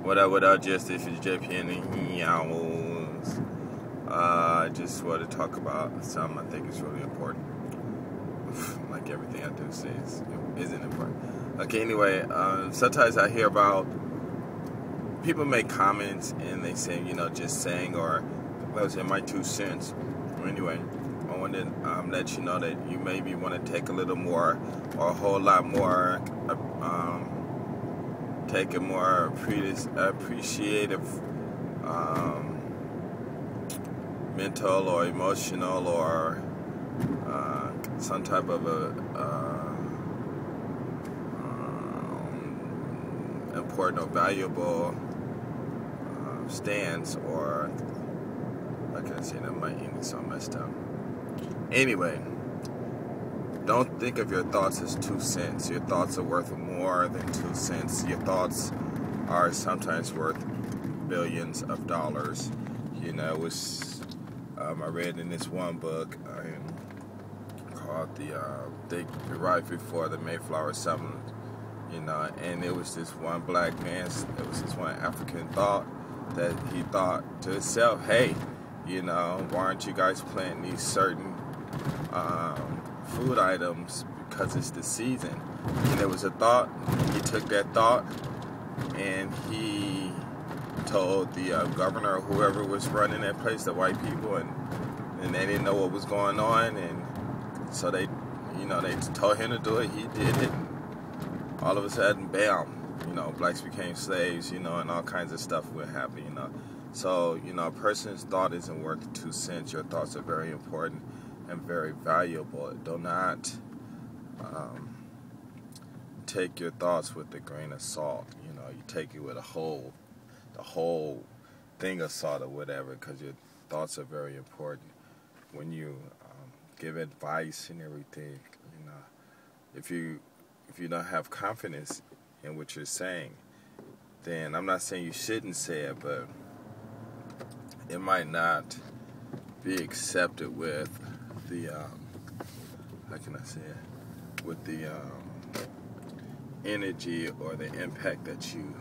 What up, just if it's JP and the Yowls. I just want to talk about something I think is really important. Like everything I do says isn't important. Okay, anyway, sometimes I hear about people make comments and they say, just saying, or let's say my 2 cents. Anyway, I want to let you know that you maybe want to take a little more or a whole lot more, take a more appreciative, mental or emotional or some type of a important or valuable stance, or how can I say that? My English is so messed up. Anyway, don't think of your thoughts as 2 cents. Your thoughts are worth more than 2 cents. Your thoughts are sometimes worth billions of dollars. I read in this one book called right before the Mayflower settlement, and it was this one black man, it was this one African thought that he thought to himself, hey, why aren't you guys planting these certain food items because it's the season? And it was a thought. He took that thought and he told the governor or whoever was running that place, the white people, and they didn't know what was going on, and so they told him to do it. He did it. All of a sudden, bam, blacks became slaves, and all kinds of stuff would happen, So, a person's thought isn't worth 2 cents. Your thoughts are very important and very valuable. Do not take your thoughts with a grain of salt. You take it with the whole thing of salt or whatever, because your thoughts are very important. When you give advice and everything, if you don't have confidence in what you're saying, then I'm not saying you shouldn't say it, but it might not be accepted with the how can I say it, with the energy or the impact that you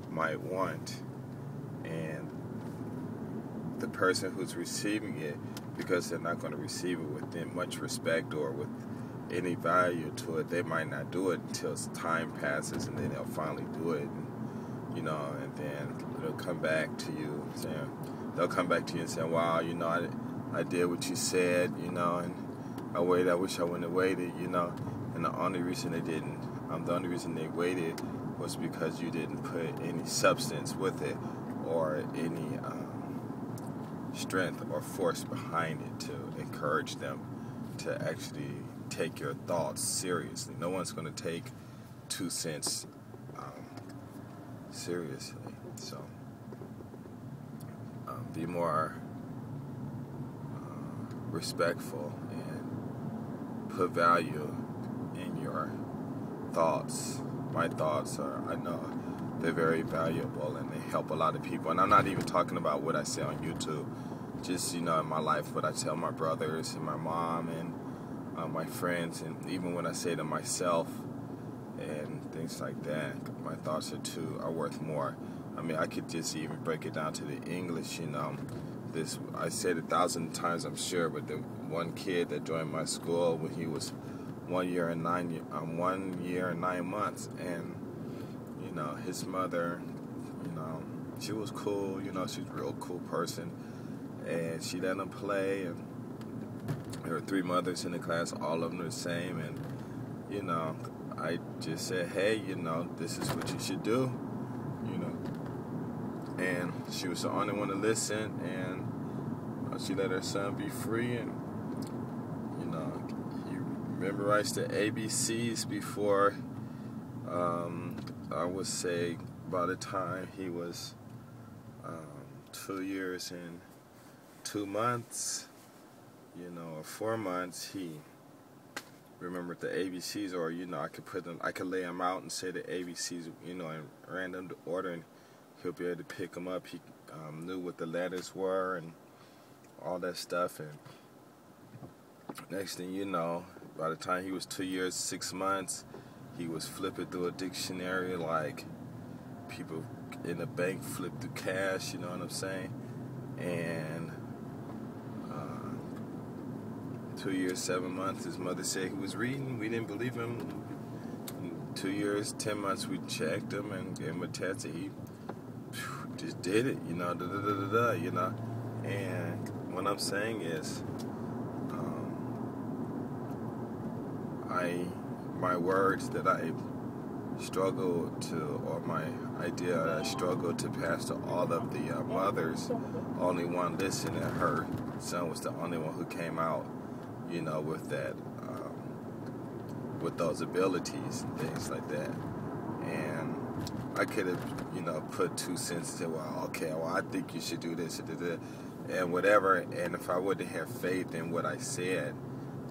might want, and the person who's receiving it, because they're not going to receive it with much respect or with any value to it, they might not do it until time passes, and then they'll finally do it, and then they'll come back to you and say, wow, I did what you said, and I waited. I wish I wouldn't have waited, and the only reason they waited was because you didn't put any substance with it or any strength or force behind it to encourage them to actually take your thoughts seriously. No one's going to take 2 cents seriously. So be more respectful and put value in your thoughts. My thoughts I know they're very valuable and they help a lot of people. And I'm not even talking about what I say on YouTube. Just, in my life, what I tell my brothers and my mom and my friends, and even when I say to myself and things like that, my thoughts are worth more. I mean, I could just even break it down to the English, This, I said 1,000 times, I'm sure, but the one kid that joined my school when he was 1 year and 9 months, and his mother, she was cool, she's a real cool person, and she let him play, and there were 3 mothers in the class, all of them the same, and I just said, hey, this is what you should do, and she was the only one to listen, and she let her son be free, and he memorized the ABCs before, I would say by the time he was 2 years and 2 months, or 4 months, he remembered the ABCs, or I could lay him out and say the ABCs, in random order, and he'll be able to pick them up. He knew what the letters were and all that stuff, and next thing you know, by the time he was 2 years, 6 months, he was flipping through a dictionary like people in the bank flip through cash, you know what I'm saying? And 2 years, 7 months, his mother said he was reading. We didn't believe him. 2 years, 10 months, we checked him and gave him a test, and he just did it, you know, you know. And what I'm saying is, my words that I struggle to, or my idea that I struggle to pass to all of the mothers, only one listened, and her son was the only one who came out, you know, with that, with those abilities and things like that. And I could have, you know, put 2 cents and said, well, okay, well, I think you should do this, and whatever. And if I wouldn't have faith in what I said,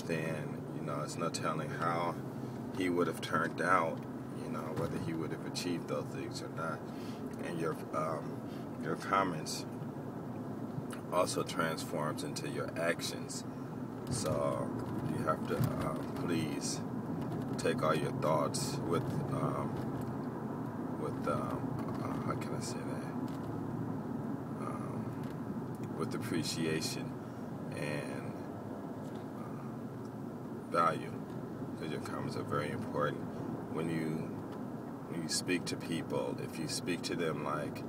then, you know, it's no telling how he would have turned out, you know, whether he would have achieved those things or not. And your comments also transforms into your actions. So you have to please take all your thoughts with how can I say that? With appreciation and value, because your comments are very important. When you speak to people, if you speak to them like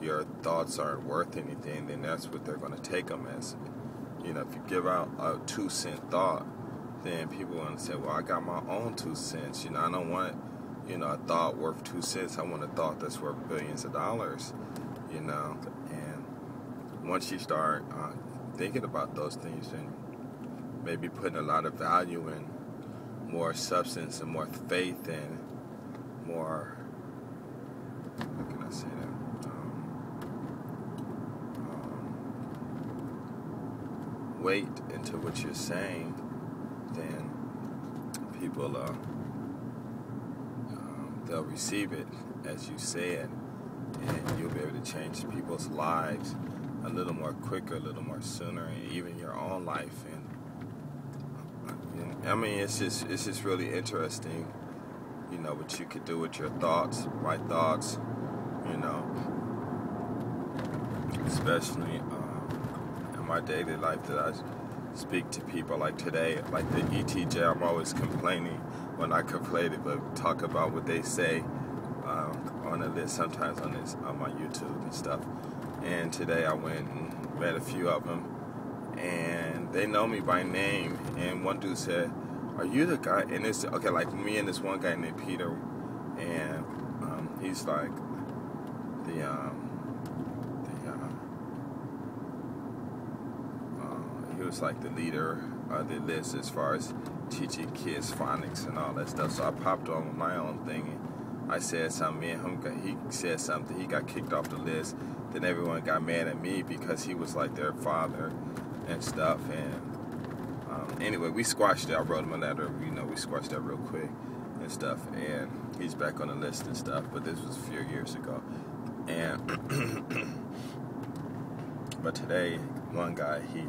your thoughts aren't worth anything, then that's what they're going to take them as. You know, if you give out a 2 cent thought, then people want to say, well, I got my own 2 cents. You know, I don't want, you know, a thought worth 2 cents. I want a thought that's worth billions of dollars, you know. And once you start thinking about those things and maybe putting a lot of value in more substance and more faith and more, how can I say that? Weight into what you're saying, then people they'll receive it as you say it, and you'll be able to change people's lives a little more quicker, a little more sooner, and even your own life. And I mean, it's just really interesting, you know, what you could do with your thoughts, my thoughts, you know, especially in my daily life that I speak to people. Like today, like the ETJ, I'm always complaining when I complain, but talk about what they say on the list, sometimes on my YouTube and stuff. And today I went and met a few of them, and they know me by name. And one dude said, "Are you the guy?" And it's okay, like me and this one guy named Peter, and he's like he was like the leader of the list as far as teaching kids phonics and all that stuff. So I popped on with my own thing, and I said something. Me and him, he said something. He got kicked off the list. Then everyone got mad at me because he was like their father and stuff. And anyway, we squashed it. I wrote him a letter. You know, we squashed that real quick and stuff. And he's back on the list and stuff. But this was a few years ago. And but today, one guy, he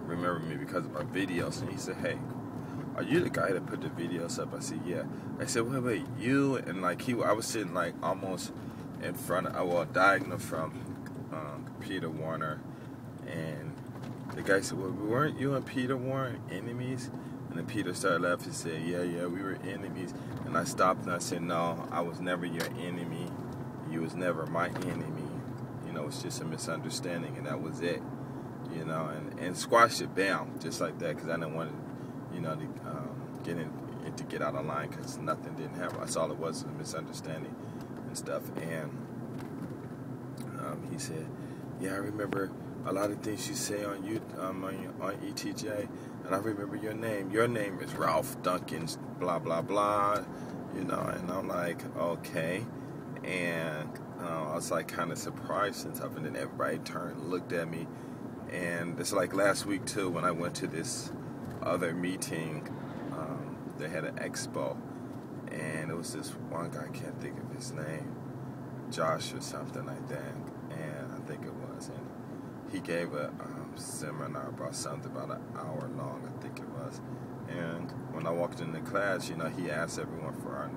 remembered me because of my videos, and he said, "Hey, are you the guy that put the videos up?" I said, "Yeah." I said, "Wait, you?" And like I was sitting like almost in front of, diagonal from Peter Warner, and the guy said, "Well, weren't you and Peter Warner enemies?" And then Peter started laughing and said, "Yeah, we were enemies." And I stopped and I said, "No, I was never your enemy. You was never my enemy. You know, it's just a misunderstanding, and that was it." You know, and squashed it down just like that, because I didn't want to, you know, to get out of line, because nothing didn't happen. That's all it was, a misunderstanding and stuff. And he said, "Yeah, I remember a lot of things you say on on ETJ, and I remember your name. Your name is Ralph Duncan, blah blah blah." You know, and I'm like, okay. And I was like kind of surprised and stuff, and then everybody turned and looked at me. And it's like last week too, when I went to this other meeting, they had an expo, and it was this one guy, I can't think of his name, Josh or something like that, and I think it was, and he gave a seminar about something about an hour long, I think it was. And when I walked into class, you know, he asked everyone for